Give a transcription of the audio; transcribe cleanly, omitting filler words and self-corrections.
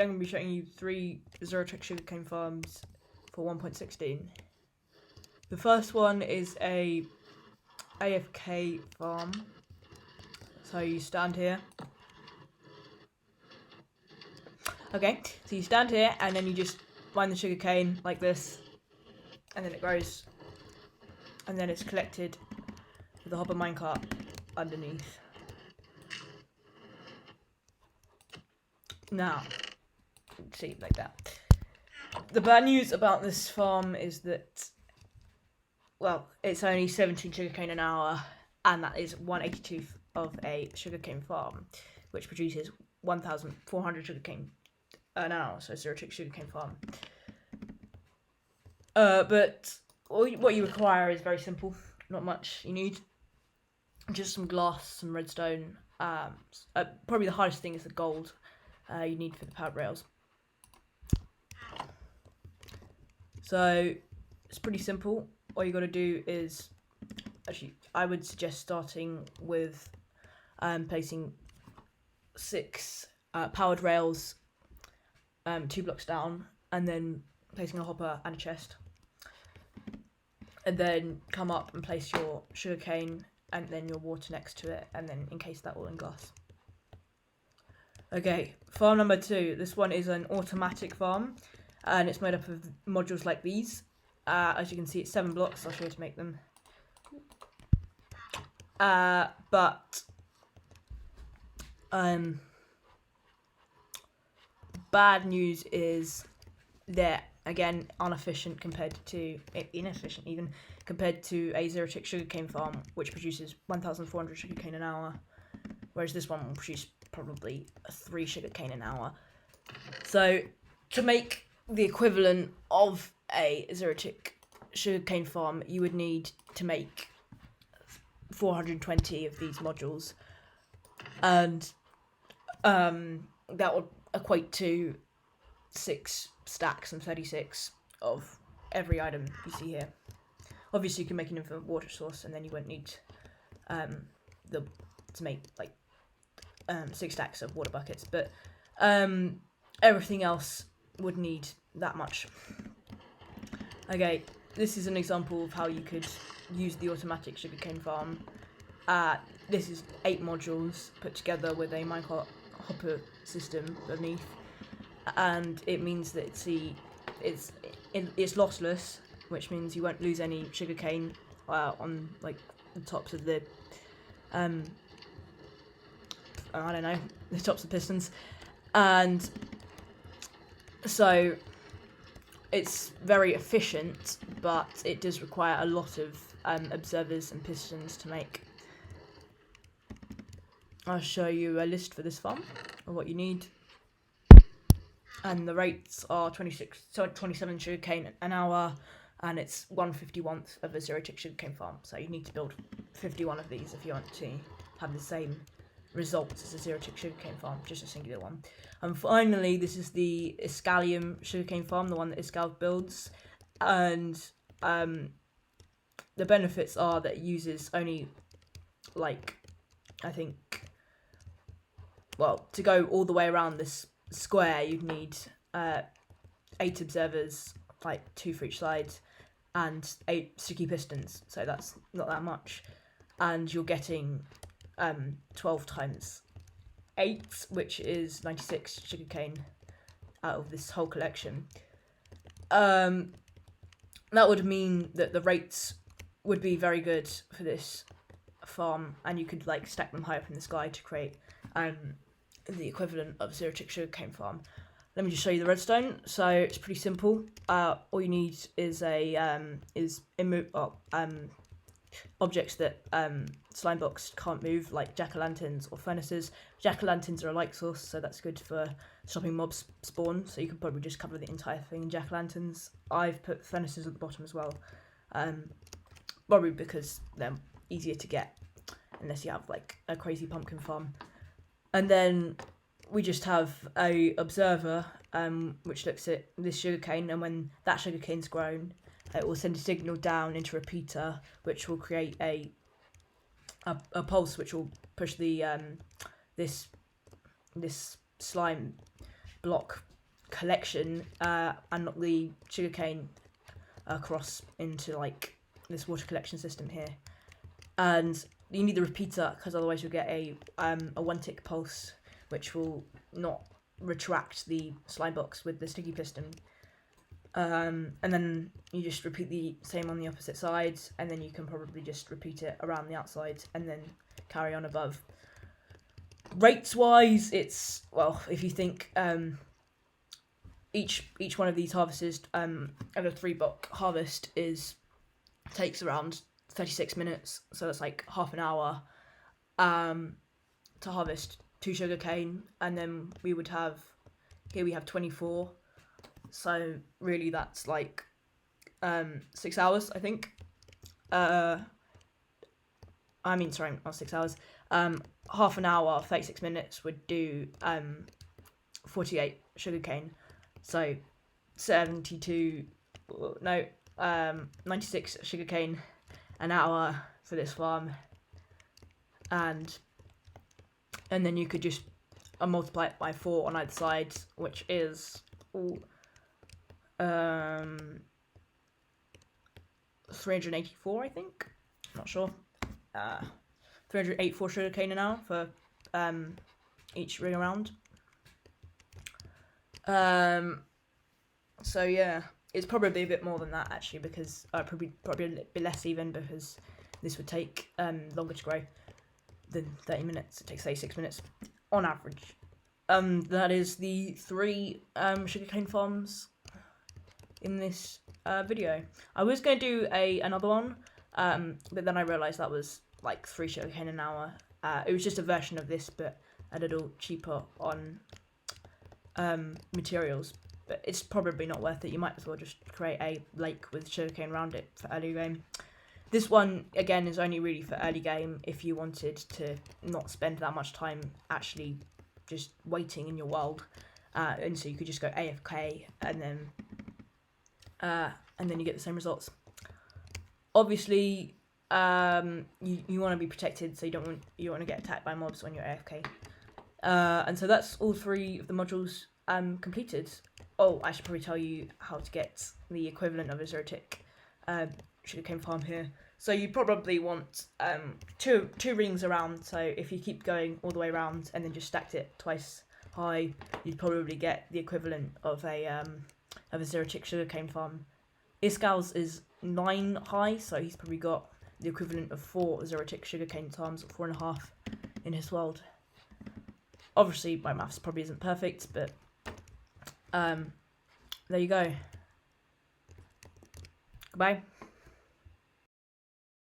I'm going to be showing you 3 zero-tick sugarcane farms for 1.16. The first one is a AFK farm. So you stand here. Okay, so you stand here and then you just mine the sugarcane like this, and then it grows, and then it's collected with a hopper minecart underneath. Now, see, like that. The bad news about this farm is that, well, it's only 17 sugarcane an hour, and that is 1/82 of a sugarcane farm, which produces 1,400 sugarcane an hour, so zero-tick sugarcane farm. But what you require is very simple, not much. You need just some glass, some redstone, probably the hardest thing is the gold you need for the powered rails. So it's pretty simple. All you got to do is, actually, I would suggest starting with placing 6 powered rails 2 blocks down, and then placing a hopper and a chest, and then come up and place your sugarcane and then your water next to it, and then encase that all in glass. Okay, farm number 2. This one is an automatic farm, and it's made up of modules like these. As you can see, it's 7 blocks. I'll show you how to make them. But bad news is they're, again, inefficient even compared to a zero-tick sugarcane farm, which produces 1,400 sugarcane an hour, whereas this one will produce probably 3 sugarcane an hour. So to make the equivalent of a zero-tick sugarcane farm, you would need to make 420 of these modules, and that would equate to 6 stacks and 36 of every item you see here. Obviously, you can make an infinite water source, and then you won't need to make like 6 stacks of water buckets, but everything else would need that much. Okay, this is an example of how you could use the automatic sugarcane farm. This is 8 modules put together with a minecart hopper system beneath, and it means that it's lossless, which means you won't lose any sugarcane on like the tops of the I don't know, the tops of pistons, and so it's very efficient, but it does require a lot of observers and pistons to make. I'll show you a list for this farm of what you need, and the rates are 27 sugarcane an hour, and it's 1/51th of a zero-tick sugarcane farm. So you need to build 51 of these if you want to have the same results as a zero-tick sugarcane farm, just a singular one. And finally, this is the Iscalium sugarcane farm, the one that Iscal builds, and the benefits are that it uses only, like, I think, well, to go all the way around this square, you'd need 8 observers, like 2 for each side, and 8 sticky pistons, so that's not that much, and you're getting 12 times 8, which is 96 sugarcane out of this whole collection. That would mean that the rates would be very good for this farm, and you could like stack them high up in the sky to create the equivalent of zero-tick sugarcane farm. Let me just show you the redstone. So it's pretty simple. All you need is objects that slime blocks can't move, like jack-o'-lanterns or furnaces. Jack-o'-lanterns are a light source, so that's good for stopping mobs spawn, so you could probably just cover the entire thing in jack-o'-lanterns. I've put furnaces at the bottom as well, probably because they're easier to get unless you have like a crazy pumpkin farm. And then we just have a observer which looks at this sugarcane, and when that sugarcane's grown, it will send a signal down into a repeater, which will create a pulse, which will push the this slime block collection and not the sugarcane across into like this water collection system here. And you need the repeater because otherwise you'll get a 1-tick pulse, which will not retract the slime box with the sticky piston. And then you just repeat the same on the opposite sides, and then you can probably just repeat it around the outside and then carry on above. Rates wise, it's, well, if you think each one of these harvests of a 3-block harvest takes around 36 minutes, so it's like half an hour to harvest 2 sugarcane, and then we have 24, so really that's like 6 hours, I think. Sorry, not 6 hours. Half an hour, 36 minutes would do 48 sugarcane, so 96 sugarcane an hour for this farm, and then you could just multiply it by 4 on either side, which is 384, I think. Not sure. 384 sugarcane an hour for each ring around. So yeah, it's probably a bit more than that actually, because probably a bit less even, because this would take longer to grow than 30 minutes. It takes 36 minutes on average. That is the 3 sugarcane farms in this video. I was going to do another one, but then I realised that was like 3 sugarcane an hour. It was just a version of this, but a little cheaper on materials. But it's probably not worth it. You might as well just create a lake with sugarcane around it for early game. This one, again, is only really for early game if you wanted to not spend that much time actually just waiting in your world. And so you could just go AFK and then you get the same results. Obviously, you want to be protected, so you don't want to get attacked by mobs when you're AFK. And so that's all 3 of the modules completed. Oh, I should probably tell you how to get the equivalent of a 0-tick sugarcane farm here. So you probably want two rings around. So if you keep going all the way around and then just stacked it twice high, you'd probably get the equivalent of a 0-tick sugarcane farm. Iscal's is 9 high, so he's probably got the equivalent of 4 0-tick sugarcane farms, 4.5 in his world. Obviously, my maths probably isn't perfect, but there you go. Goodbye.